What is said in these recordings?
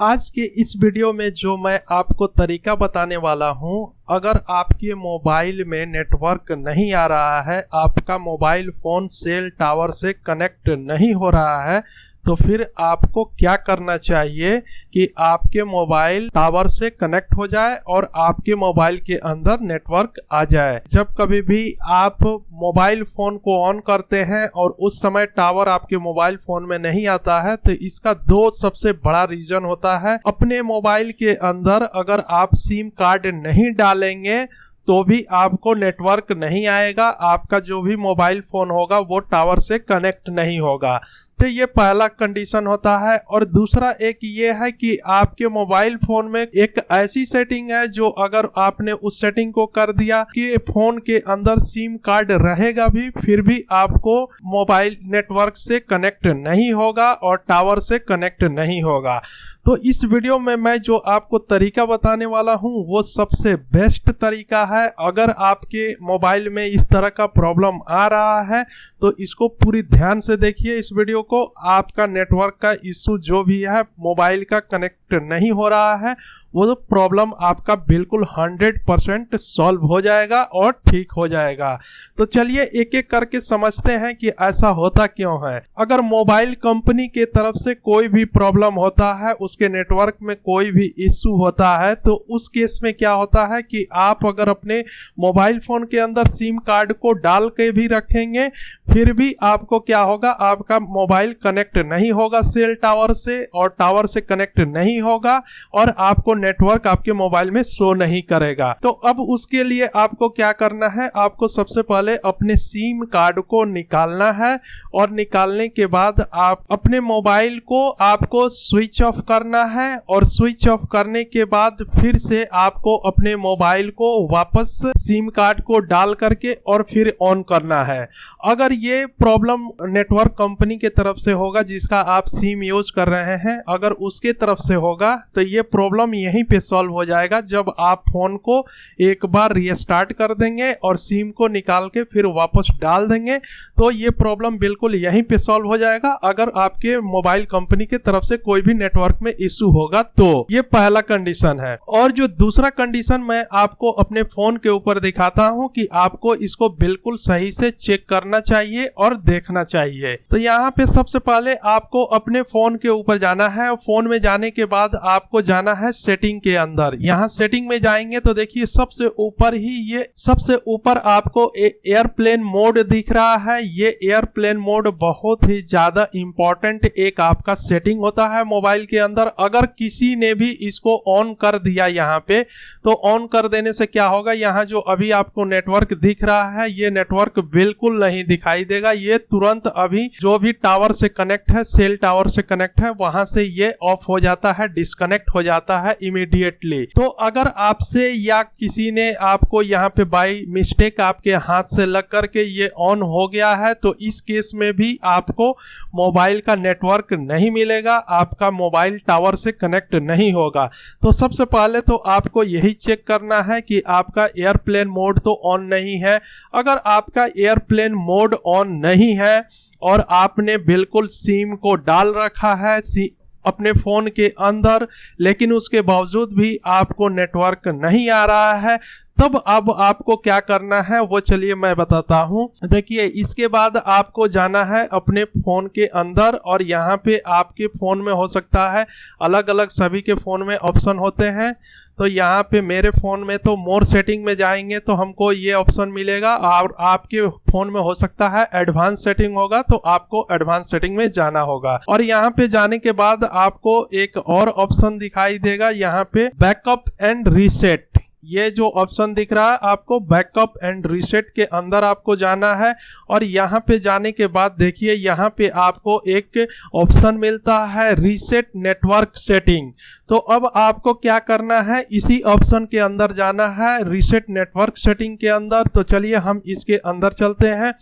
आज के इस वीडियो में जो मैं आपको तरीका बताने वाला हूं, अगर आपके मोबाइल में नेटवर्क नहीं आ रहा है, आपका मोबाइल फ़ोन सेल टावर से कनेक्ट नहीं हो रहा है, तो फिर आपको क्या करना चाहिए कि आपके मोबाइल टावर से कनेक्ट हो जाए और आपके मोबाइल के अंदर नेटवर्क आ जाए। जब कभी भी आप मोबाइल फ़ोन को ऑन करते हैं और उस समय टावर आपके मोबाइल फ़ोन में नहीं आता है, तो इसका दो सबसे बड़ा रीज़न होता है। अपने मोबाइल के अंदर अगर आप सिम कार्ड नहीं डालेंगे तो भी आपको नेटवर्क नहीं आएगा, आपका जो भी मोबाइल फ़ोन होगा वो टावर से कनेक्ट नहीं होगा। तो ये पहला कंडीशन होता है। और दूसरा एक ये है कि आपके मोबाइल फ़ोन में एक ऐसी सेटिंग है जो अगर आपने उस सेटिंग को कर दिया कि फ़ोन के अंदर सिम कार्ड रहेगा भी, फिर भी आपको मोबाइल नेटवर्क से कनेक्ट नहीं होगा और टावर से कनेक्ट नहीं होगा। तो इस वीडियो में मैं जो आपको तरीका बताने वाला हूं वो सबसे बेस्ट तरीका है। अगर आपके मोबाइल में इस तरह का प्रॉब्लम आ रहा है तो इसको पूरी ध्यान से देखिए इस वीडियो को। आपका नेटवर्क का इशू जो भी है, मोबाइल का कनेक्ट नहीं हो रहा है, वो प्रॉब्लम आपका बिल्कुल 100% सॉल्व हो जाएगा और ठीक हो जाएगा। तो चलिए एक एक करके समझते हैं कि ऐसा होता क्यों है। अगर मोबाइल कंपनी के तरफ से कोई भी प्रॉब्लम होता है, उसके नेटवर्क में कोई भी इशू होता है, तो उस केस में क्या होता है कि आप अगर अपने मोबाइल फोन के अंदर सिम कार्ड को डाल के भी रखेंगे, फिर भी आपको क्या होगा, आपका मोबाइल कनेक्ट नहीं होगा सेल टावर से और टावर से कनेक्ट नहीं होगा और आपको नेटवर्क आपके मोबाइल में शो नहीं करेगा। तो अब उसके लिए आपको क्या करना है, आपको सबसे पहले अपने सिम कार्ड को निकालना है और निकालने के बाद आप अपने मोबाइल को आपको स्विच ऑफ करना है और स्विच ऑफ करने के बाद फिर से आपको अपने मोबाइल को वापस सिम कार्ड को डाल करके और फिर ऑन करना है। अगर ये प्रॉब्लम नेटवर्क कंपनी के तरफ से होगा जिसका आप सिम यूज कर रहे हैं, अगर उसके तरफ से होगा तो ये प्रॉब्लम यहीं पे सॉल्व हो जाएगा जब आप फोन को एक बार रीस्टार्ट कर देंगे और सिम को निकाल के फिर वापस डाल देंगे, तो ये प्रॉब्लम बिल्कुल यहीं पे सॉल्व हो जाएगा। अगर आपके मोबाइल कंपनी के तरफ से कोई भी नेटवर्क में इशू होगा तो ये पहला कंडीशन है। और जो दूसरा कंडीशन मैं आपको अपने फोन के ऊपर दिखाता हूं कि आपको इसको बिल्कुल सही से चेक करना चाहिए और देखना चाहिए। तो यहाँ पे सबसे पहले आपको अपने फोन के ऊपर जाना है। फोन में जाने के बाद आपको जाना है सेटिंग के अंदर। यहाँ सेटिंग में जाएंगे तो देखिए सबसे ऊपर ही ये सबसे ऊपर आपको एयरप्लेन मोड दिख रहा है। ये एयरप्लेन मोड बहुत ही ज्यादा इंपॉर्टेंट एक आपका सेटिंग होता है मोबाइल के अंदर। अगर किसी ने भी इसको ऑन कर दिया यहाँ पे, तो ऑन कर देने से क्या होगा, यहाँ जो अभी आपको नेटवर्क दिख रहा है ये नेटवर्क बिल्कुल नहीं दिखाई देगा। ये तुरंत अभी जो भी टावर से कनेक्ट है, सेल टावर से कनेक्ट है, वहां से ये ऑफ हो जाता है, डिस्कनेक्ट हो जाता है इमीडिएटली। तो अगर आपसे या किसी ने आपको यहाँ पे बाय मिस्टेक आपके हाथ से लग करके ये ऑन हो गया है, तो इस केस में भी आपको मोबाइल का नेटवर्क नहीं मिलेगा, आपका मोबाइल टावर से कनेक्ट नहीं होगा। तो सबसे पहले तो आपको यही चेक करना है कि आपका एयरप्लेन मोड तो ऑन नहीं है। अगर आपका एयरप्लेन मोड ऑन नहीं है और आपने बिल्कुल सिम को डाल रखा है अपने फोन के अंदर, लेकिन उसके बावजूद भी आपको नेटवर्क नहीं आ रहा है, तब अब आपको क्या करना है वो चलिए मैं बताता हूं। देखिए इसके बाद आपको जाना है अपने फोन के अंदर और यहाँ पे आपके फोन में हो सकता है अलग अलग सभी के फोन में ऑप्शन होते हैं। तो यहाँ पे मेरे फोन में तो मोर सेटिंग में जाएंगे तो हमको ये ऑप्शन मिलेगा और आपके फोन में हो सकता है एडवांस सेटिंग होगा, तो आपको एडवांस सेटिंग में जाना होगा। और यहाँ पे जाने के बाद आपको एक और ऑप्शन दिखाई देगा, यहाँ पे बैकअप एंड रीसेट। ये जो ऑप्शन दिख रहा है आपको बैकअप एंड रीसेट के अंदर आपको जाना है। और यहाँ पे जाने के बाद देखिए यहाँ पे आपको एक ऑप्शन मिलता है रीसेट नेटवर्क सेटिंग। तो अब आपको क्या करना है, इसी ऑप्शन के अंदर जाना है, रीसेट नेटवर्क सेटिंग के अंदर। तो चलिए हम इसके अंदर चलते हैं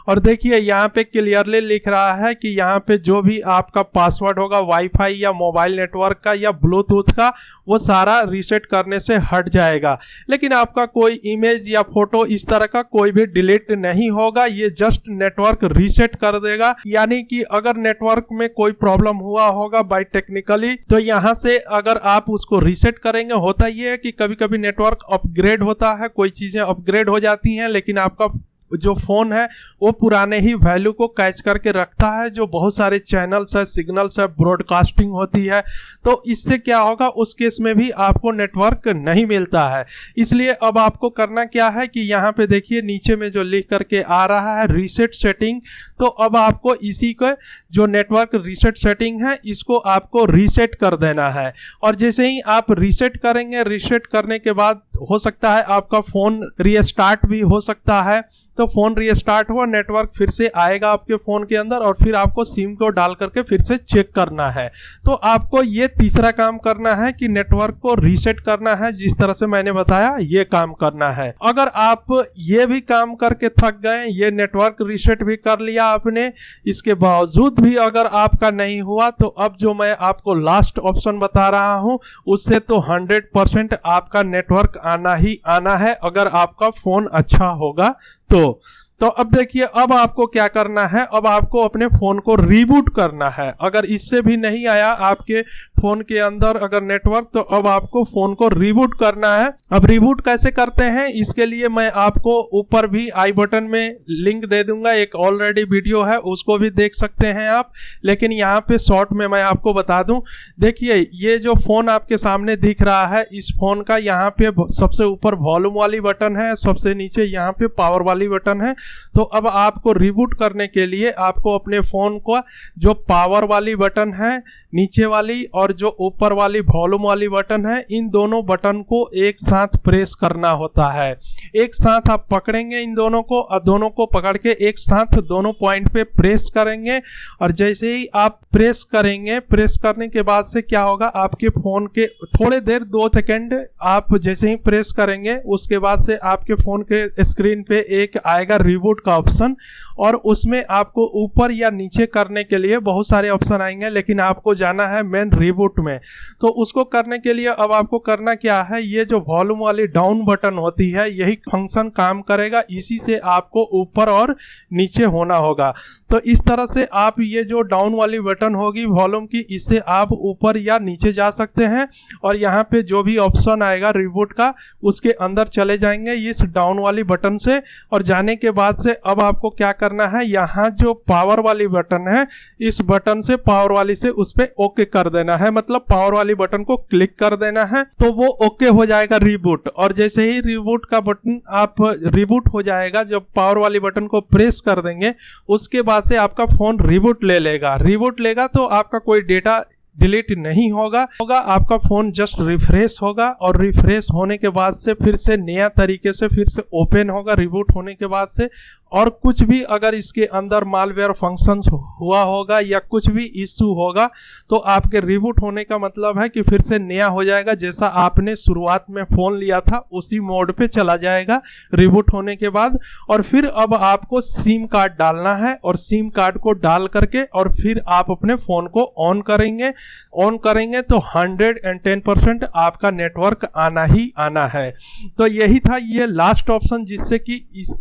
और देखिए यहाँ पे क्लियरली लिख रहा है कि यहाँ पे जो भी आपका पासवर्ड होगा वाईफाई या मोबाइल नेटवर्क का या ब्लूटूथ का, वो सारा रीसेट करने से हट जाएगा। जाएगा, लेकिन आपका कोई इमेज या फोटो इस तरह का कोई भी डिलीट नहीं होगा। ये जस्ट नेटवर्क रीसेट कर देगा। यानी कि अगर नेटवर्क में कोई प्रॉब्लम हुआ होगा बाय टेक्निकली, तो यहां से अगर आप उसको रीसेट करेंगे, होता ये है कि कभी कभी नेटवर्क अपग्रेड होता है, कोई चीजें अपग्रेड हो जाती हैं, लेकिन आपका जो फोन है वो पुराने ही वैल्यू को कैच करके रखता है। जो बहुत सारे चैनल्स है, सिग्नल्स है, ब्रॉडकास्टिंग होती है, तो इससे क्या होगा, उस केस में भी आपको नेटवर्क नहीं मिलता है। इसलिए अब आपको करना क्या है कि यहाँ पे देखिए नीचे में जो लिख करके आ रहा है रीसेट सेटिंग, तो अब आपको इसी को जो नेटवर्क रीसेट सेटिंग है इसको आपको रीसेट कर देना है। और जैसे ही आप रीसेट करेंगे, रीसेट करने के बाद हो सकता है आपका फोन रीस्टार्ट भी हो सकता है। तो फोन रीस्टार्ट हुआ, नेटवर्क फिर से आएगा आपके फोन के अंदर और फिर आपको सिम को डाल करके फिर से चेक करना है। तो आपको ये तीसरा काम करना है कि नेटवर्क को रीसेट करना है, जिस तरह से मैंने बताया ये काम करना है। अगर आप ये भी काम करके थक गए, ये नेटवर्क रीसेट भी कर लिया आपने, इसके बावजूद भी अगर आपका नहीं हुआ, तो अब जो मैं आपको लास्ट ऑप्शन बता रहा हूं उससे तो 100% आपका नेटवर्क आना ही आना है, अगर आपका फोन अच्छा होगा तो अब देखिए, अब आपको क्या करना है, अब आपको अपने फोन को रीबूट करना है। अगर इससे भी नहीं आया आपके फोन के अंदर अगर नेटवर्क, तो अब आपको फोन को रीबूट करना है। अब रीबूट कैसे करते हैं, इसके लिए मैं आपको ऊपर भी आई बटन में लिंक दे दूंगा, एक ऑलरेडी वीडियो है, उसको भी देख सकते हैं आप। लेकिन यहाँ पे शॉर्ट में मैं आपको बता दूं, देखिए ये जो फोन आपके सामने दिख रहा है, इस फोन का यहाँ पे सबसे ऊपर वॉल्यूम वाली बटन है, सबसे नीचे यहाँ पे पावर वाली बटन है। तो अब आपको रिबूट करने के लिए आपको अपने फोन को जो पावर वाली बटन है नीचे वाली और जो ऊपर वाली वॉल्यूम वाली बटन है, इन दोनों बटन को एक साथ प्रेस करना होता है। एक साथ आप पकड़ेंगे इन दोनों को, और दोनों को पकड़ के एक साथ दोनों पॉइंट पे प्रेस करेंगे। और जैसे ही आप प्रेस करेंगे, प्रेस करने के बाद से क्या होगा, आपके फोन के थोड़े देर 2 सेकेंड आप जैसे ही प्रेस करेंगे, उसके बाद से आपके फोन के स्क्रीन पे एक आएगा रिबूट का ऑप्शन, और उसमें आपको ऊपर या नीचे करने के लिए बहुत सारे ऑप्शन आएंगे, लेकिन आपको जाना है मेन रिबूट में। तो उसको करने के लिए अब आपको करना क्या है, ये जो वॉल्यूम वाली डाउन बटन होती है यही फंक्शन काम करेगा, इसी से आपको ऊपर और नीचे होना होगा। तो इस तरह से आप ये जो डाउन वाली बटन होगी वॉल्यूम की, इससे आप ऊपर या नीचे जा सकते हैं, और यहाँ पे जो भी ऑप्शन आएगा रिबूट का उसके अंदर चले जाएंगे इस डाउन वाली बटन से। और जाने के बाद से अब आपको क्या करना है, यहाँ जो पावर वाली बटन है, इस बटन से पावर वाली से उस पे ओके कर देना है, मतलब पावर वाली बटन को क्लिक कर देना है, तो वो ओके हो जाएगा रिबूट। और जैसे ही रिबूट का बटन आप रिबूट हो जाएगा, जब पावर वाली बटन को प्रेस कर देंगे, उसके बाद से आपका फोन रिबूट ले लेगा। रिबूट लेगा तो आपका कोई डेटा डिलीट नहीं होगा, आपका फोन जस्ट रिफ्रेश होगा, और रिफ्रेश होने के बाद से फिर से नया तरीके से फिर से ओपन होगा रिबूट होने के बाद से। और कुछ भी अगर इसके अंदर मालवेयर फंक्शंस हुआ होगा या कुछ भी इश्यू होगा, तो आपके रिबूट होने का मतलब है कि फिर से नया हो जाएगा, जैसा आपने शुरुआत में फोन लिया था उसी मोड पे चला जाएगा रिबूट होने के बाद। और फिर अब आपको सिम कार्ड डालना है, और सिम कार्ड को डाल करके और फिर आप अपने फोन को ऑन करेंगे तो 110% आपका नेटवर्क आना ही आना है। तो यही था ये लास्ट ऑप्शन, जिससे कि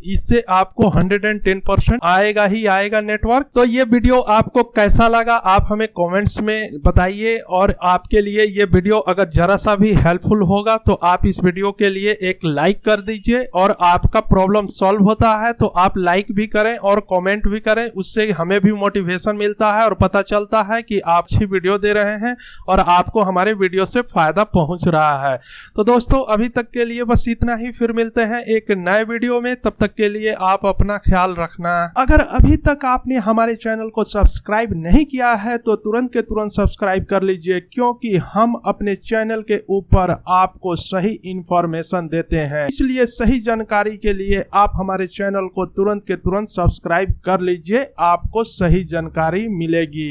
इससे आपको 110% आएगा ही आएगा नेटवर्क। तो ये वीडियो आपको कैसा लगा आप हमें कमेंट्स में बताइए, और आपके लिए ये वीडियो अगर जरा सा भी हेल्पफुल होगा तो आप इस वीडियो के लिए एक लाइक कर दीजिए। और आपका प्रॉब्लम सॉल्व होता है तो आप लाइक भी करें और कमेंट भी करें, उससे हमें भी मोटिवेशन मिलता है और पता चलता है कि आप अच्छी वीडियो दे रहे हैं और आपको हमारे वीडियो से फायदा पहुंच रहा है। तो दोस्तों अभी तक के लिए बस इतना ही, फिर मिलते हैं एक नए वीडियो में, तब तक के लिए आप अपना ख्याल रखना। अगर अभी तक आपने हमारे चैनल को सब्सक्राइब नहीं किया है तो तुरंत के तुरंत सब्सक्राइब कर लीजिए, क्योंकि हम अपने चैनल के ऊपर आपको सही इंफॉर्मेशन देते हैं। इसलिए सही जानकारी के लिए आप हमारे चैनल को तुरंत के तुरंत सब्सक्राइब कर लीजिए, आपको सही जानकारी मिलेगी।